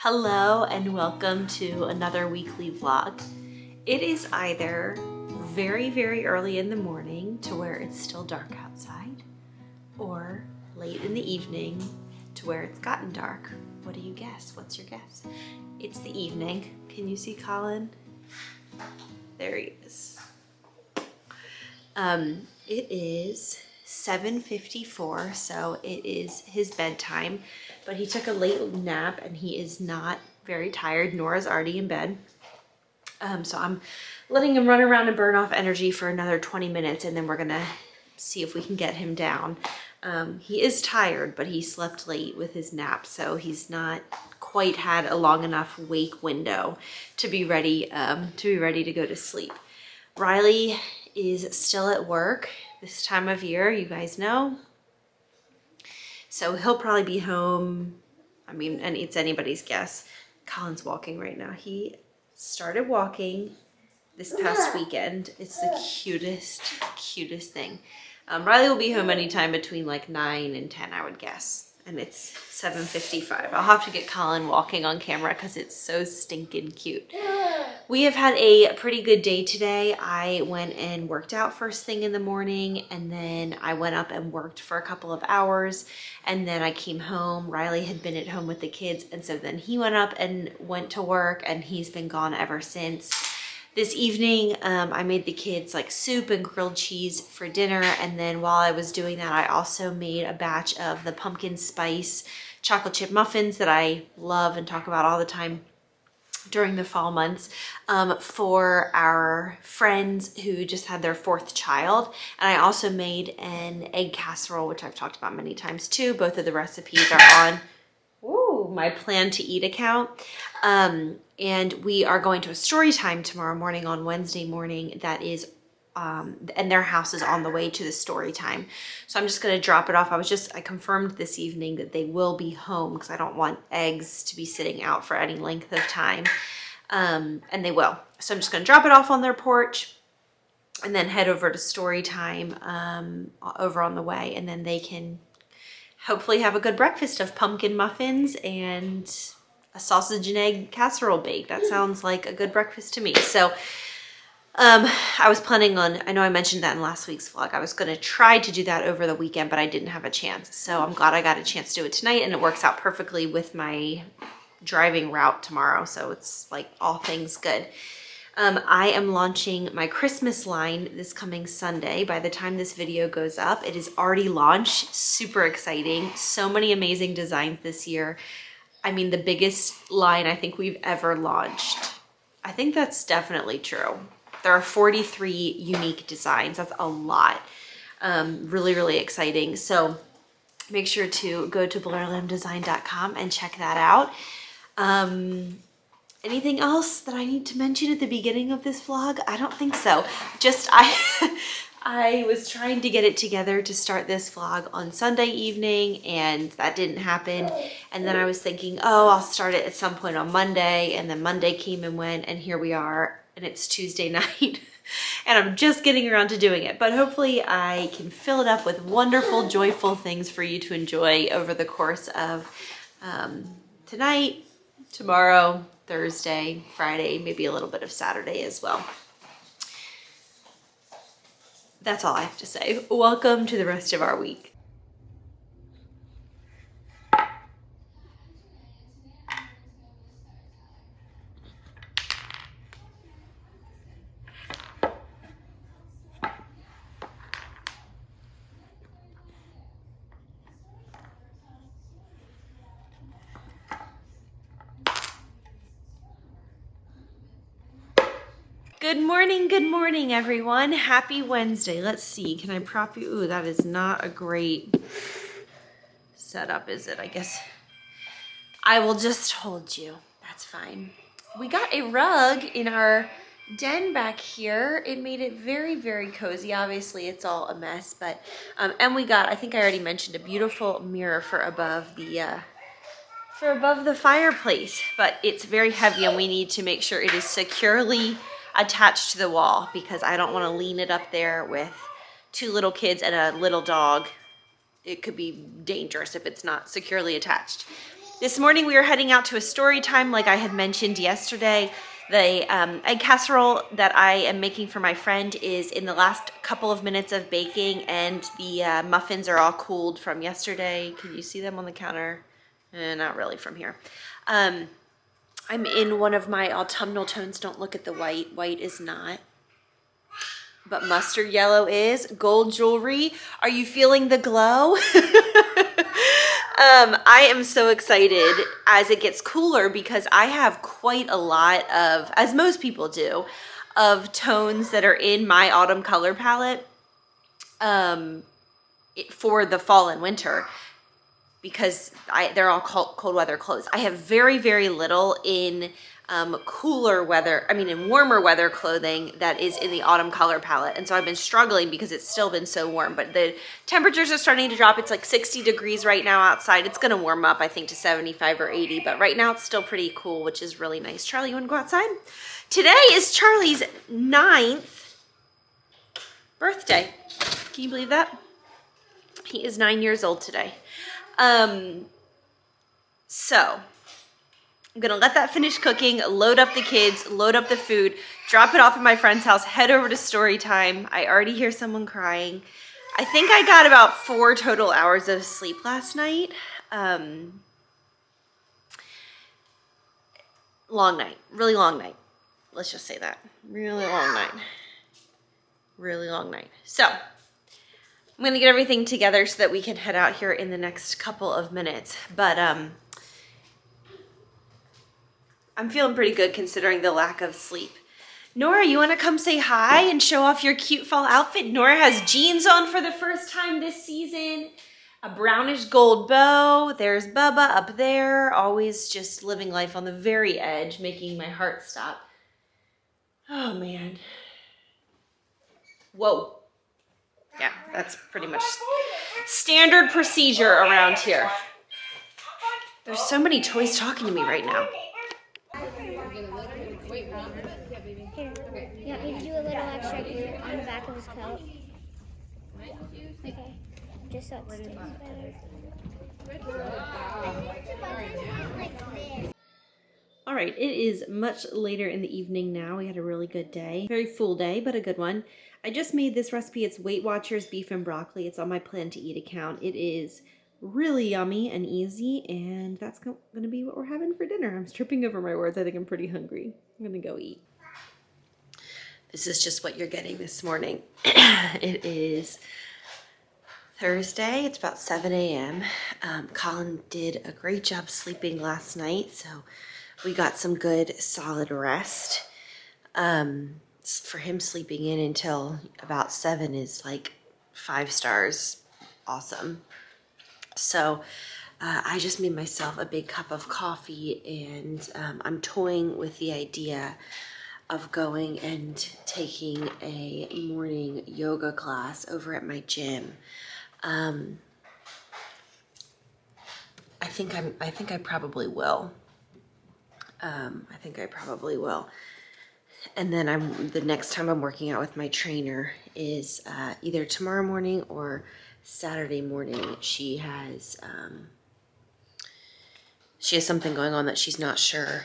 Hello and welcome to another weekly vlog. It is either very, very early in the morning to where it's still dark outside, or late in the evening to where it's gotten dark. What do you guess? What's your guess? It's the evening. Can you see Colin? There he is. It is 7:54, so it is his bedtime, but he took a late nap and he is not very tired. Nora's already in bed. So I'm letting him run around and burn off energy for another 20 minutes, and then we're gonna see if we can get him down. He is tired, but he slept late with his nap, so he's not quite had a long enough wake window to be ready to go to sleep. Riley is still at work this time of year, you guys know. So he'll probably be home. I mean, and it's anybody's guess. Colin's walking right now. He started walking this past weekend. It's the cutest thing. Riley will be home anytime between like 9 and 10, I would guess. And it's 7:55. I'll have to get Colin walking on camera because it's so stinking cute. We have had a pretty good day today. I went and worked out first thing in the morning, and then I went up and worked for a couple of hours, and then I came home. Riley had been at home with the kids, and so then he went up and went to work, and he's been gone ever since. This evening, I made the kids like soup and grilled cheese for dinner, and then while I was doing that, I also made a batch of the pumpkin spice chocolate chip muffins that I love and talk about all the time during the fall months, for our friends who just had their 4th child. And I also made an egg casserole, which I've talked about many times too. Both of the recipes are on my Plan to Eat account. And we are going to a story time tomorrow morning on Wednesday morning that is and their house is on the way to the story time. So I'm just going to drop it off. I confirmed this evening that they will be home because I don't want eggs to be sitting out for any length of time. And they will. So I'm just going to drop it off on their porch and then head over to story time over on the way. And then they can hopefully have a good breakfast of pumpkin muffins and a sausage and egg casserole bake. That sounds like a good breakfast to me. So I was planning on, I know I mentioned that in last week's vlog, I was going to try to do that over the weekend, but I didn't have a chance. So I'm glad I got a chance to do it tonight, and it works out perfectly with my driving route tomorrow. So it's like all things good. I am launching my Christmas line this coming Sunday. By the time this video goes up, it is already launched. Super exciting. So many amazing designs this year. I mean, the biggest line I think we've ever launched. I think that's definitely true. There are 43 unique designs. That's a lot. Really, really exciting. So make sure to go to blairlambdesign.com and check that out. Anything else that I need to mention at the beginning of this vlog? I don't think so. Just I was trying to get it together to start this vlog on Sunday evening, and that didn't happen. And then I was thinking, oh, I'll start it at some point on Monday. And then Monday came and went, and here we are. And it's Tuesday night and I'm just getting around to doing it, but hopefully I can fill it up with wonderful, joyful things for you to enjoy over the course of tonight, tomorrow, Thursday, Friday, maybe a little bit of Saturday as well. That's all I have to say. Welcome to the rest of our week. Good morning, everyone. Happy Wednesday. Let's see, can I prop you? Ooh, that is not a great setup, is it? I guess I will just hold you. That's fine. We got a rug in our den back here. It made it very, very cozy. Obviously, it's all a mess, but, and we got, I think I already mentioned, a beautiful mirror for above the fireplace, but it's very heavy and we need to make sure it is securely attached to the wall because I don't want to lean it up there with 2 little kids and a little dog. It could be dangerous if it's not securely attached. This morning we are heading out to a story time like I had mentioned yesterday. The egg casserole that I am making for my friend is in the last couple of minutes of baking, and the muffins are all cooled from yesterday. Can you see them on the counter? Not really from here. I'm in one of my autumnal tones. Don't look at the white. White is not. But mustard yellow is. Gold jewelry. Are you feeling the glow? I am so excited as it gets cooler because I have quite a lot of, as most people do, of tones that are in my autumn color palette for the fall and winter, because they're all cold weather clothes. I have very, very little in cooler weather, in warmer weather clothing that is in the autumn color palette. And so I've been struggling because it's still been so warm, but the temperatures are starting to drop. It's like 60 degrees right now outside. It's going to warm up, I think, to 75 or 80, but right now it's still pretty cool, which is really nice. Charlie, you want to go outside? Today is Charlie's 9th birthday. Can you believe that? He is 9 years old today. So I'm gonna let that finish cooking, load up the kids, load up the food, drop it off at my friend's house, head over to story time. I already hear someone crying. I think I got about 4 total hours of sleep last night. Long night, really long night. Let's just say that. Really long night. Really long night. So I'm gonna get everything together so that we can head out here in the next couple of minutes. But I'm feeling pretty good considering the lack of sleep. Nora, you wanna come say hi and show off your cute fall outfit? Nora has jeans on for the first time this season, a brownish gold bow. There's Bubba up there, always just living life on the very edge, making my heart stop. Oh man. Whoa. Yeah, that's pretty much standard procedure around here. There's so many toys talking to me right now. Here, you want me to do a little extra glue on the back of his coat? Okay, just so it stays better. All right, it is much later in the evening now. We had a really good day. Very full day, but a good one. I just made this recipe. It's Weight Watchers beef and broccoli. It's on my plan to eat account. It is really yummy and easy, and that's going to be what we're having for dinner. I'm tripping over my words. I think I'm pretty hungry. I'm going to go eat. This is just what you're getting this morning. It is Thursday. It's about 7 a.m. Colin did a great job sleeping last night, so we got some good solid rest. For him, sleeping in until about 7 is like 5 stars awesome. So I just made myself a big cup of coffee, and I'm toying with the idea of going and taking a morning yoga class over at my gym. I think I probably will. And then the next time I'm working out with my trainer is either tomorrow morning or Saturday morning. She has something going on that she's not sure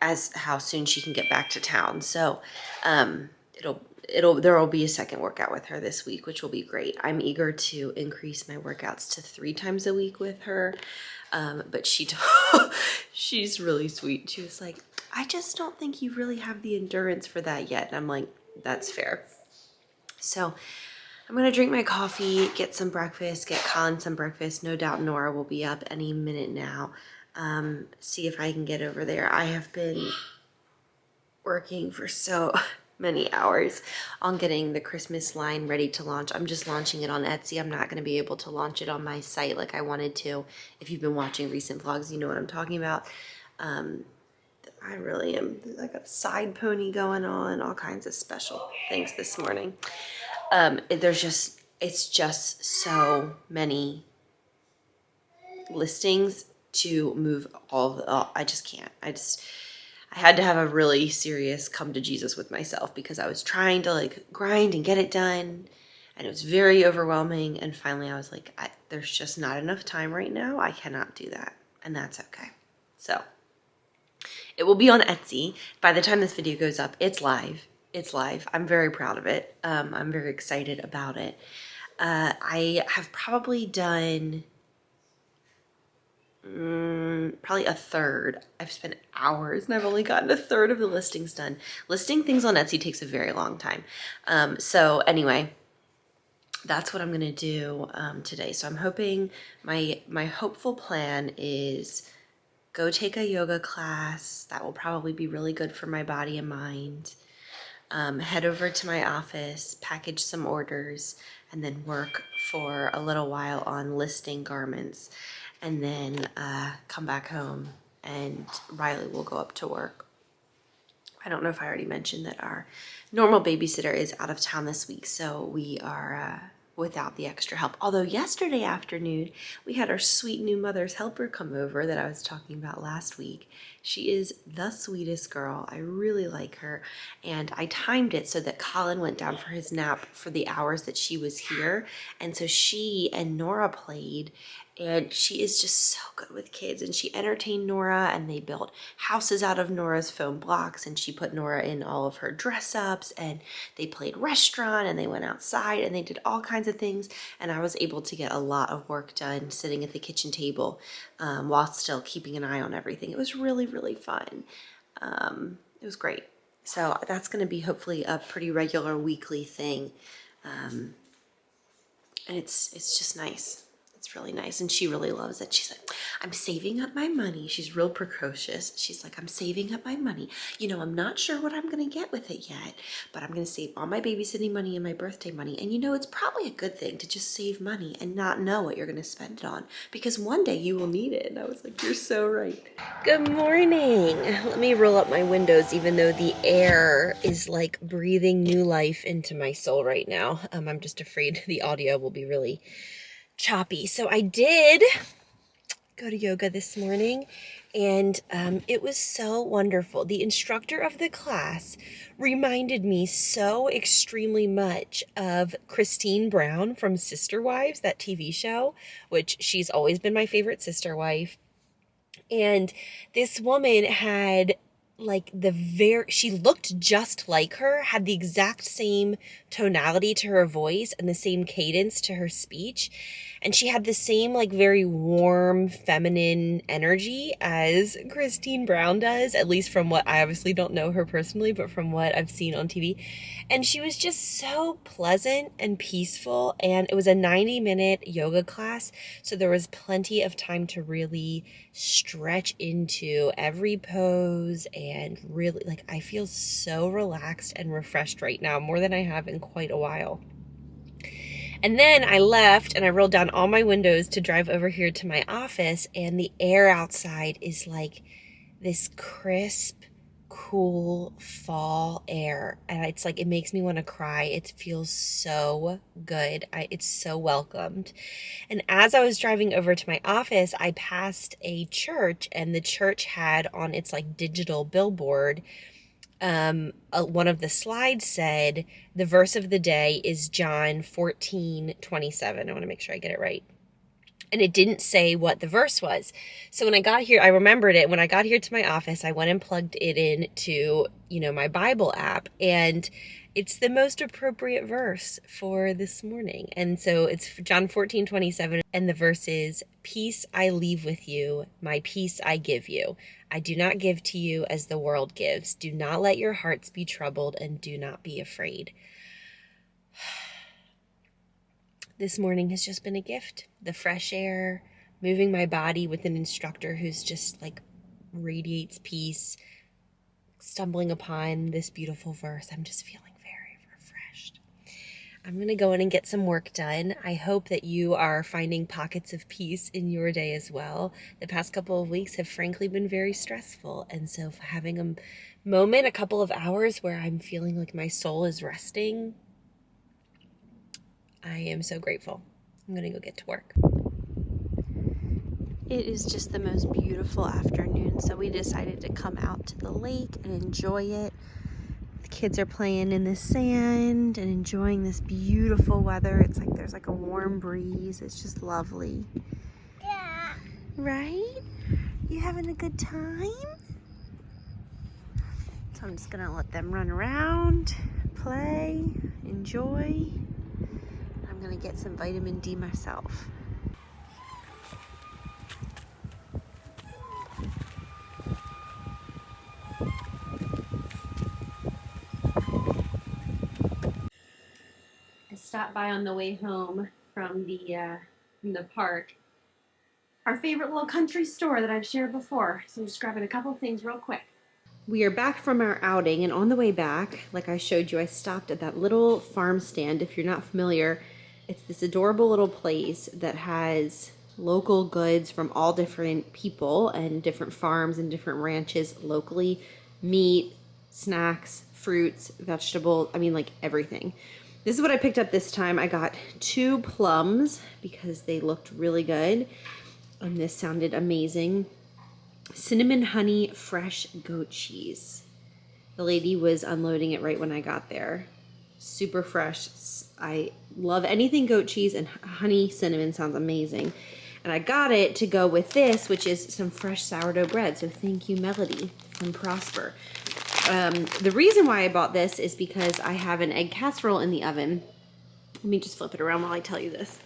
as how soon she can get back to town. So there will be a second workout with her this week, which will be great. I'm eager to increase my workouts to 3 times a week with her. But she's really sweet. She was like, I just don't think you really have the endurance for that yet. And I'm like, that's fair. So I'm going to drink my coffee, get some breakfast, get Colin some breakfast. No doubt Nora will be up any minute now. See if I can get over there. I have been working for so many hours on getting the Christmas line ready to launch. I'm just launching it on Etsy. I'm not going to be able to launch it on my site like I wanted to. If you've been watching recent vlogs, you know what I'm talking about. I really am. I got a side pony going on, all kinds of special things this morning. It's just so many listings to move I just can't. I had to have a really serious come to Jesus with myself because I was trying to like grind and get it done, and it was very overwhelming. And finally I was like, there's just not enough time right now. I cannot do that. and that's okay. So it will be on Etsy. By the time this video goes up, it's live. It's live. I'm very proud of it. I'm very excited about it. I have probably done probably a third. I've spent hours and I've only gotten a third of the listings done. Listing things on Etsy takes a very long time. So anyway, that's what I'm gonna do today. So I'm hoping, my hopeful plan is go take a yoga class. That will probably be really good for my body and mind. Head over to my office, package some orders, and then work for a little while on listing garments, and then come back home and Riley will go up to work. I don't know if I already mentioned that our normal babysitter is out of town this week, so we are without the extra help. Although yesterday afternoon, we had our sweet new mother's helper come over that I was talking about last week. She is the sweetest girl. I really like her. And I timed it so that Colin went down for his nap for the hours that she was here. And so she and Nora played, and she is just so good with kids. And she entertained Nora, and they built houses out of Nora's foam blocks, and she put Nora in all of her dress ups, and they played restaurant, and they went outside, and they did all kinds of things. And I was able to get a lot of work done sitting at the kitchen table while still keeping an eye on everything. It was really, really fun. It was great. So that's going to be hopefully a pretty regular weekly thing. And it's just nice. It's really nice. And she really loves it. She's like, I'm saving up my money. She's real precocious. She's like, I'm saving up my money. You know, I'm not sure what I'm going to get with it yet, but I'm going to save all my babysitting money and my birthday money. And you know, it's probably a good thing to just save money and not know what you're going to spend it on, because one day you will need it. And I was like, you're so right. Good morning. Let me roll up my windows, even though the air is like breathing new life into my soul right now. I'm just afraid the audio will be really choppy. So I did go to yoga this morning, and it was so wonderful. The instructor of the class reminded me so extremely much of Christine Brown from Sister Wives, that TV show, which she's always been my favorite sister wife. And this woman had like she looked just like her, had the exact same tonality to her voice and the same cadence to her speech. And she had the same like very warm feminine energy as Christine Brown does, at least from what I obviously don't know her personally, but from what I've seen on TV. And she was just so pleasant and peaceful. And it was a 90-minute yoga class, so there was plenty of time to really stretch into every pose, and really, like, I feel so relaxed and refreshed right now, more than I have in quite a while. And then I left and I rolled down all my windows to drive over here to my office, and the air outside is like this crisp, cool fall air. And it's like, it makes me want to cry. It feels so good. It's so welcomed. And as I was driving over to my office, I passed a church, and the church had on its like digital billboard, one of the slides said, the verse of the day is John 14:27. I want to make sure I get it right. And it didn't say what the verse was. So when I got here, I remembered it. When I got here to my office, I went and plugged it into, my Bible app, and it's the most appropriate verse for this morning. And so it's John 14:27, and the verse is, peace I leave with you, my peace I give you. I do not give to you as the world gives. Do not let your hearts be troubled, and do not be afraid. This morning has just been a gift. The fresh air, moving my body with an instructor who's just like radiates peace, stumbling upon this beautiful verse. I'm just feeling very refreshed. I'm going to go in and get some work done. I hope that you are finding pockets of peace in your day as well. The past couple of weeks have frankly been very stressful. And so having a moment, a couple of hours where I'm feeling like my soul is resting, I am so grateful. I'm going to go get to work. It is just the most beautiful afternoon, so we decided to come out to the lake and enjoy it. The kids are playing in the sand and enjoying this beautiful weather. It's like there's like a warm breeze. It's just lovely. Yeah. Right? You having a good time? So I'm just gonna let them run around, play, enjoy. I'm gonna get some vitamin D myself. I stopped by on the way home from the park. Our favorite little country store that I've shared before. So I'm just grabbing a couple things real quick. We are back from our outing, and on the way back, like I showed you, I stopped at that little farm stand. If you're not familiar, it's this adorable little place that has local goods from all different people and different farms and different ranches locally. Meat, snacks, fruits, vegetables, I mean like everything. This is what I picked up this time. I got 2 plums because they looked really good. And this sounded amazing. Cinnamon honey fresh goat cheese. The lady was unloading it right when I got there. Super fresh. I love anything goat cheese, and honey cinnamon sounds amazing. And I got it to go with this, which is some fresh sourdough bread. So thank you, Melody from Prosper. The reason why I bought this is because I have an egg casserole in the oven. Let me just flip it around while I tell you this.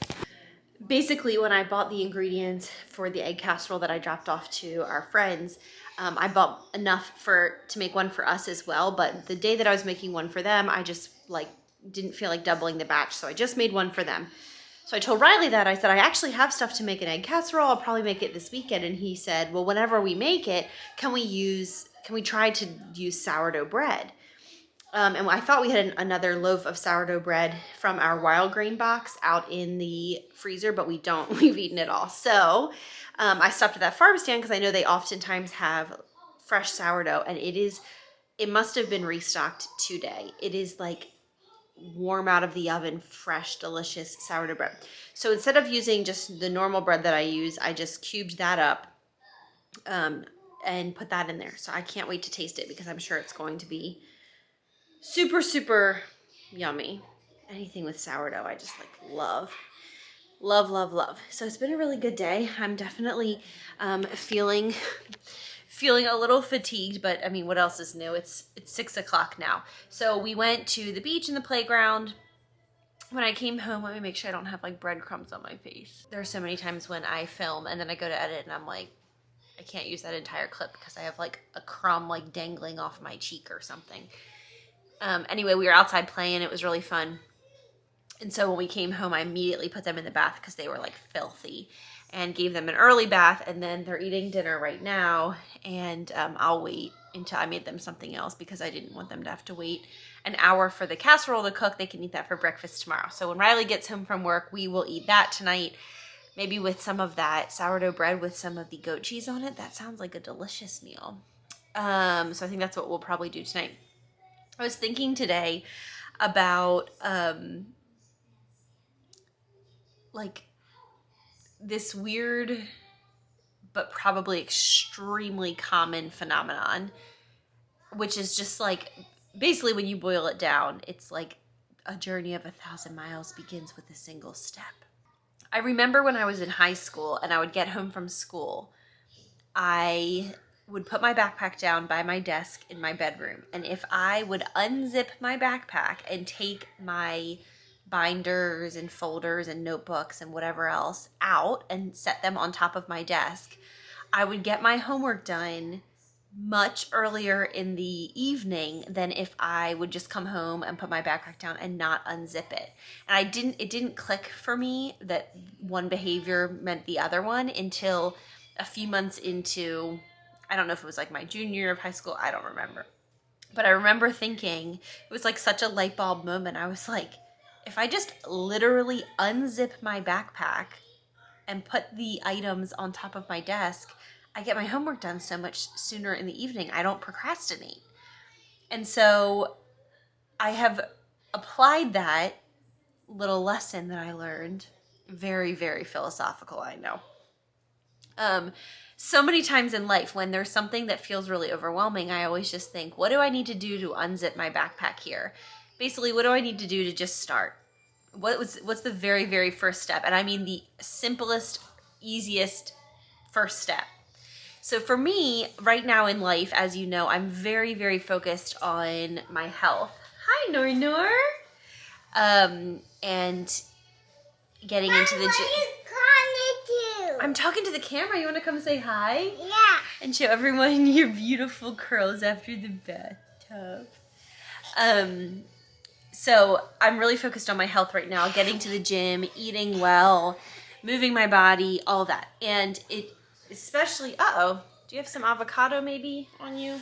Basically, when I bought the ingredients for the egg casserole that I dropped off to our friends, I bought enough to make one for us as well. But the day that I was making one for them, I just didn't feel like doubling the batch, so I just made one for them. So I told Riley that. I said, I actually have stuff to make an egg casserole. I'll probably make it this weekend. And he said, well, whenever we make it, can we try to use sourdough bread? And I thought we had another loaf of sourdough bread from our wild grain box out in the freezer, but we don't. We've eaten it all. So I stopped at that farm stand because I know they oftentimes have fresh sourdough, and it must have been restocked today. It is like warm out of the oven, fresh, delicious sourdough bread. So instead of using just the normal bread that I use, I just cubed that up and put that in there. So I can't wait to taste it because I'm sure it's going to be super, super yummy. Anything with sourdough, I just love. Love, love, love. So it's been a really good day. I'm definitely feeling a little fatigued, but I mean, what else is new? It's 6 o'clock now. So we went to the beach and the playground. When I came home, let me make sure I don't have breadcrumbs on my face. There are so many times when I film and then I go to edit and I'm like, I can't use that entire clip because I have a crumb dangling off my cheek or something. Anyway, we were outside playing. It was really fun. And so when we came home, I immediately put them in the bath because they were filthy, and gave them an early bath. And then they're eating dinner right now. And I'll wait until I made them something else because I didn't want them to have to wait an hour for the casserole to cook. They can eat that for breakfast tomorrow. So when Riley gets home from work, we will eat that tonight. Maybe with some of that sourdough bread with some of the goat cheese on it. That sounds like a delicious meal. So I think that's what we'll probably do tonight. I was thinking today about this weird but probably extremely common phenomenon, which is just basically when you boil it down, it's like a journey of 1,000 miles begins with a single step. I remember when I was in high school and I would get home from school, I would put my backpack down by my desk in my bedroom. And if I would unzip my backpack and take my binders and folders and notebooks and whatever else out and set them on top of my desk, I would get my homework done much earlier in the evening than if I would just come home and put my backpack down and not unzip it. And it didn't click for me that one behavior meant the other one until a few months into, I don't know if it was my junior year of high school, I don't remember. But I remember thinking, it was such a light bulb moment. I was like, if I just literally unzip my backpack and put the items on top of my desk, I get my homework done so much sooner in the evening. I don't procrastinate. And so I have applied that little lesson that I learned. Very, very philosophical, I know. So many times in life when there's something that feels really overwhelming, I always just think, what do I need to do to unzip my backpack here? Basically, what do I need to do to just start? What's the very, very first step? And I mean the simplest, easiest first step. So for me, right now in life, as you know, I'm very, very focused on my health. Hi, Nor. And getting into the gym. I'm talking to the camera. You want to come say hi? Yeah. And show everyone your beautiful curls after the bathtub. So I'm really focused on my health right now, getting to the gym, eating well, moving my body, all that. And it especially, do you have some avocado maybe on you?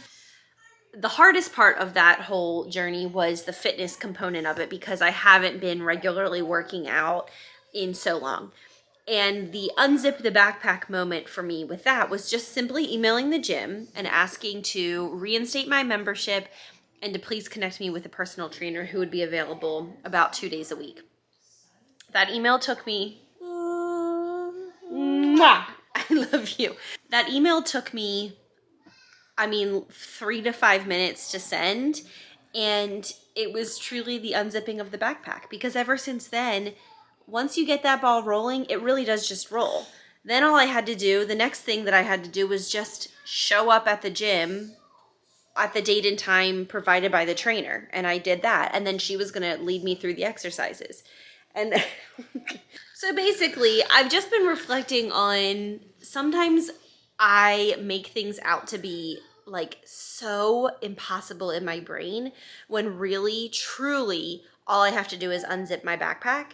The hardest part of that whole journey was the fitness component of it because I haven't been regularly working out in so long. And the unzip the backpack moment for me with that was just simply emailing the gym and asking to reinstate my membership and to please connect me with a personal trainer who would be available about 2 days a week. That email took me, mwah, I love you. That email took me, 3 to 5 minutes to send. And it was truly the unzipping of the backpack because ever since then, once you get that ball rolling, it really does just roll. Then all I had to do, the next thing that I had to do was just show up at the gym at the date and time provided by the trainer. And I did that. And then she was going to lead me through the exercises. And so basically, I've just been reflecting on sometimes I make things out to be like so impossible in my brain when really, truly, all I have to do is unzip my backpack.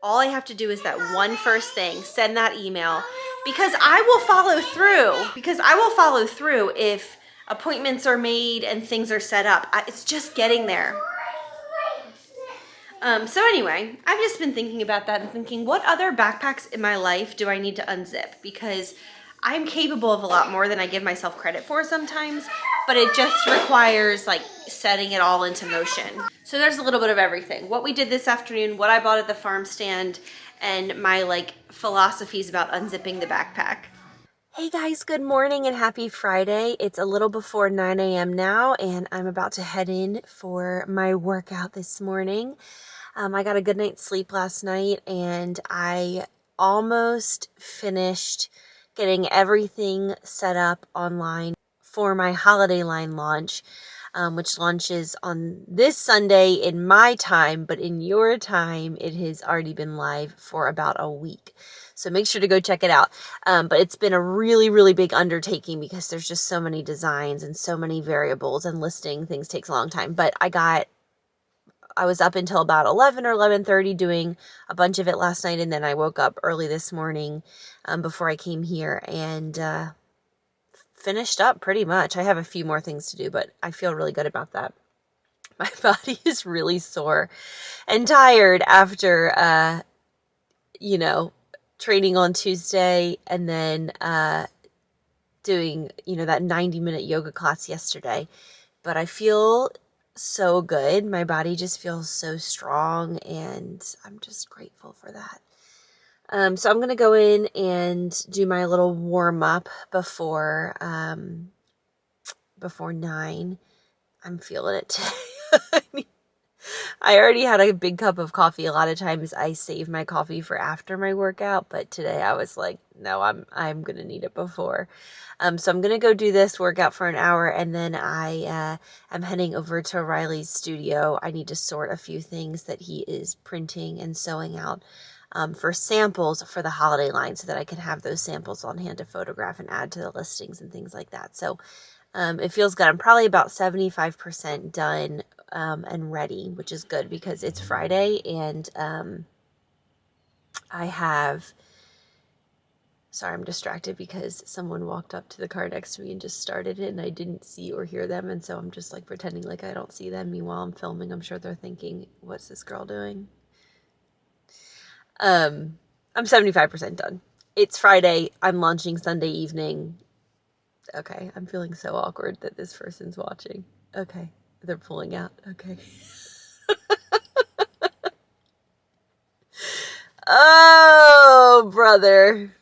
All I have to do is that one first thing, send that email, because I will follow through if appointments are made and things are set up. It's just getting there. So anyway, I've just been thinking about that and thinking, what other backpacks in my life do I need to unzip? Because I'm capable of a lot more than I give myself credit for sometimes, but it just requires like setting it all into motion. So there's a little bit of everything. What we did this afternoon, what I bought at the farm stand, and my like philosophies about unzipping the backpack. Hey guys, good morning and happy Friday. It's a little before 9 a.m. now, and I'm about to head in for my workout this morning. I got a good night's sleep last night, and I almost finished getting everything set up online for my holiday line launch, which launches on this Sunday in my time, but in your time, it has already been live for about a week. So make sure to go check it out. But it's been a really, really big undertaking because there's just so many designs and so many variables, and listing things takes a long time. But I was up until about 11 or 11:30 doing a bunch of it last night, and then I woke up early this morning before I came here and finished up pretty much. I have a few more things to do, but I feel really good about that. My body is really sore and tired after, training on Tuesday and then doing, that 90-minute yoga class yesterday. But I feel so good. My body just feels so strong, and I'm just grateful for that. So I'm going to go in and do my little warm up before 9. I'm feeling it today. I already had a big cup of coffee. A lot of times I save my coffee for after my workout, but today I was like, no, I'm going to need it before. So I'm going to go do this workout for an hour, and then I am heading over to Riley's studio. I need to sort a few things that he is printing and sewing out for samples for the holiday line so that I can have those samples on hand to photograph and add to the listings and things like that. So it feels good. I'm probably about 75% done and ready, which is good because it's Friday, and sorry, I'm distracted because someone walked up to the car next to me and just started it, and I didn't see or hear them, and so I'm just like pretending like I don't see them. Meanwhile, I'm filming. I'm sure they're thinking, what's this girl doing? I'm 75% done. It's Friday. I'm launching Sunday evening. Okay, I'm feeling so awkward that this person's watching. Okay, they're pulling out. Okay. Oh, brother.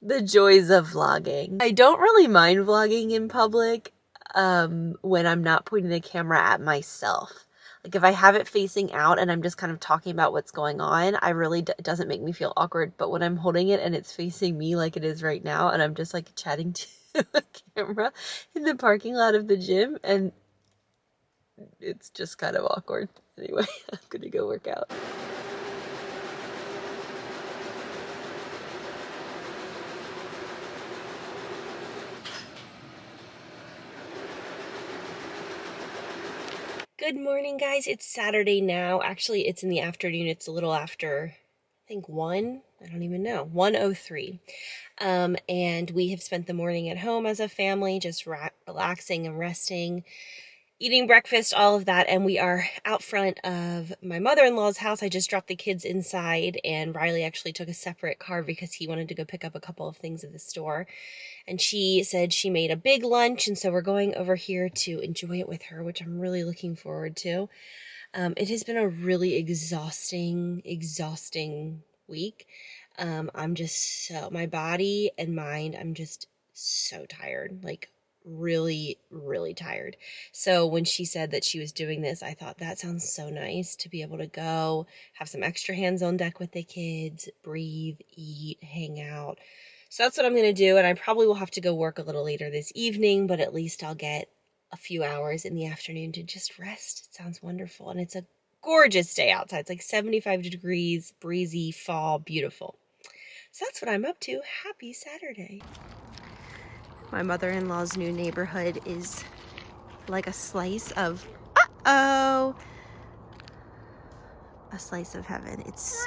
The joys of vlogging. I don't really mind vlogging in public when I'm not pointing the camera at myself. Like if I have it facing out and I'm just kind of talking about what's going on, it doesn't make me feel awkward. But when I'm holding it and it's facing me like it is right now, and I'm just like chatting to the camera in the parking lot of the gym, and it's just kind of awkward. Anyway, I'm gonna go work out. Good morning, guys. It's Saturday now. Actually, it's in the afternoon. It's a little after, I think 1, I don't even know, 1:03. And we have spent the morning at home as a family, just relaxing and resting, eating breakfast, all of that. And we are out front of my mother-in-law's house. I just dropped the kids inside, and Riley actually took a separate car because he wanted to go pick up a couple of things at the store. And she said she made a big lunch, and so we're going over here to enjoy it with her, which I'm really looking forward to. It has been a really exhausting week. I'm just my body and mind, I'm just so tired, like really, really tired. So when she said that she was doing this, I thought that sounds so nice to be able to go have some extra hands on deck with the kids, breathe, eat, hang out. So that's what I'm going to do. And I probably will have to go work a little later this evening, but at least I'll get a few hours in the afternoon to just rest. It sounds wonderful. And it's a gorgeous day outside. It's like 75 degrees, breezy, fall, beautiful. So that's what I'm up to. Happy Saturday. My mother-in-law's new neighborhood is like a slice of, a slice of heaven. It's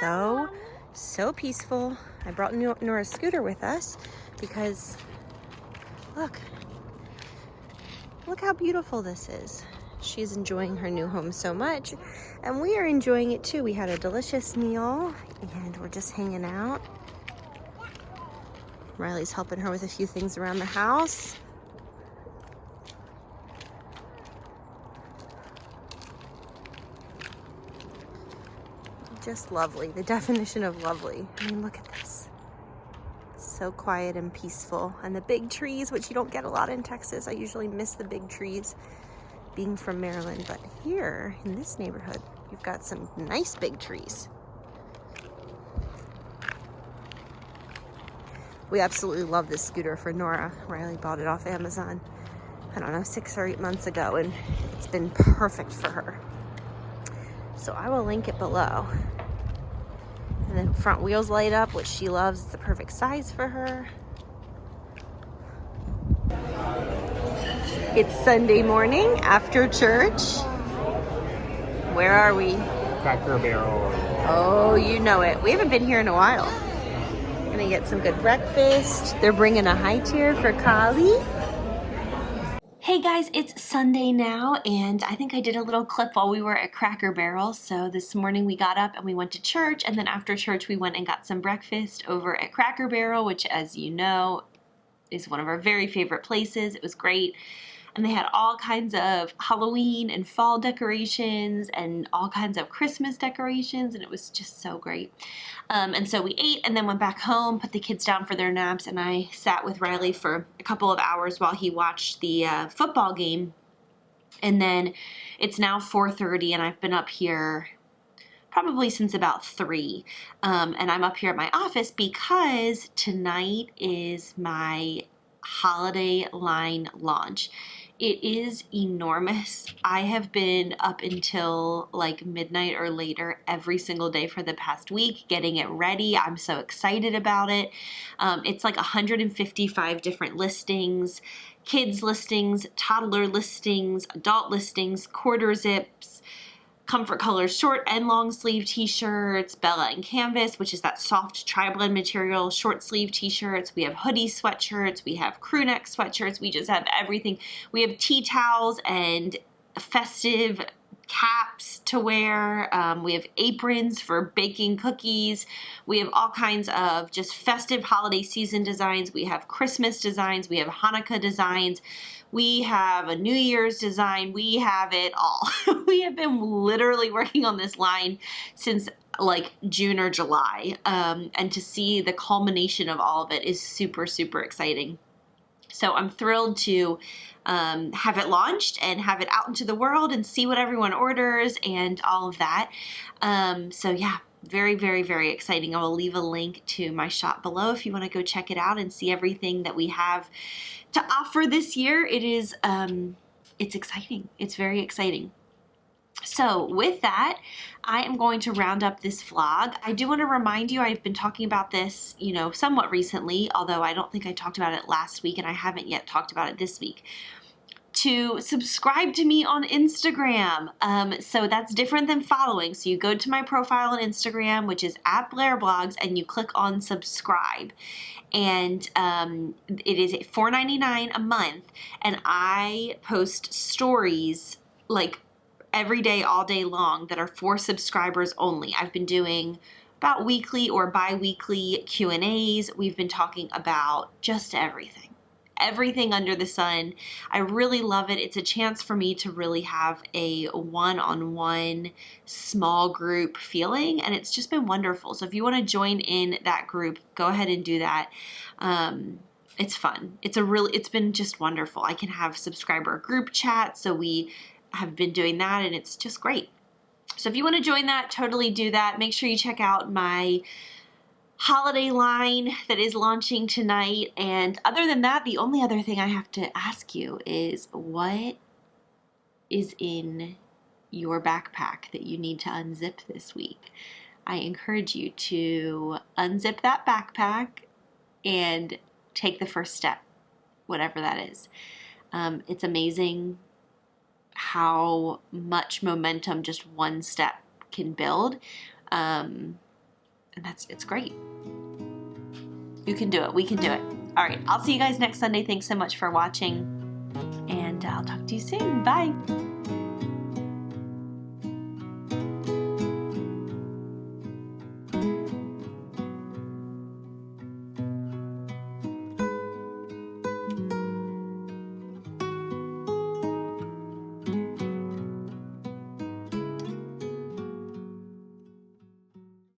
so peaceful. I brought Nora's scooter with us because look how beautiful this is. She's enjoying her new home so much, and we are enjoying it too. We had a delicious meal and we're just hanging out. Riley's helping her with a few things around the house. Just lovely, the definition of lovely. I mean, look at this. It's so quiet and peaceful. And the big trees, which you don't get a lot in Texas. I usually miss the big trees being from Maryland, but here in this neighborhood, you've got some nice big trees. We absolutely love this scooter for Nora. Riley bought it off Amazon, I don't know, 6 or 8 months ago, and it's been perfect for her. So I will link it below. And then front wheels light up, which she loves. It's the perfect size for her. It's Sunday morning after church. Where are we? Cracker Barrel. Oh, you know it. We haven't been here in a while. Gonna get some good breakfast. They're bringing a high chair for Kali. Hey guys, it's Sunday now, and I think I did a little clip while we were at Cracker Barrel. So this morning we got up and we went to church, and then after church we went and got some breakfast over at Cracker Barrel, which, as you know, is one of our very favorite places. It was great. And they had all kinds of Halloween and fall decorations and all kinds of Christmas decorations, and it was just so great. And so we ate and then went back home, put the kids down for their naps, and I sat with Riley for a couple of hours while he watched the football game. And then it's now 4:30, and I've been up here probably since about 3. And I'm up here at my office because tonight is my holiday line launch. It is enormous. I have been up until like midnight or later every single day for the past week getting it ready. I'm so excited about it. It's like 155 different listings, kids listings, toddler listings, adult listings, quarter zips, Comfort Colors short and long sleeve t-shirts, Bella and Canvas, which is that soft tri-blend material, short sleeve t-shirts. We have hoodie sweatshirts. We have crew neck sweatshirts. We just have everything. We have tea towels and festive caps to wear. We have aprons for baking cookies. We have all kinds of just festive holiday season designs. We have Christmas designs. We have Hanukkah designs. We have a New Year's design. We have it all. We have been literally working on this line since like June or July. And to see the culmination of all of it is super, super exciting. So I'm thrilled to have it launched and have it out into the world and see what everyone orders and all of that. So yeah, very, very, very exciting. I will leave a link to my shop below if you want to go check it out and see everything that we have to offer this year. It is, it's exciting. It's very exciting. So with that, I am going to round up this vlog. I do want to remind you, I've been talking about this, you know, somewhat recently, although I don't think I talked about it last week and I haven't yet talked about it this week, to subscribe to me on Instagram. So that's different than following. So you go to my profile on Instagram, which is @BlairBlogs, and you click on subscribe. And it is $4.99 a month. And I post stories like every day, all day long, that are for subscribers only. I've been doing about weekly or bi-weekly Q&As. We've been talking about just everything under the sun. I really love it. It's a chance for me to really have a one-on-one small group feeling, and it's just been wonderful. So if you want to join in that group, go ahead and do that. It's fun. It's been just wonderful. I can have subscriber group chat, so we have been doing that, and it's just great. So if you want to join that, totally do that. Make sure you check out my holiday line that is launching tonight. And other than that, the only other thing I have to ask you is, what is in your backpack that you need to unzip this week? I encourage you to unzip that backpack and take the first step, whatever that is. It's amazing how much momentum just one step can build. And it's great. You can do it. We can do it. All right. I'll see you guys next Sunday. Thanks so much for watching, and I'll talk to you soon. Bye.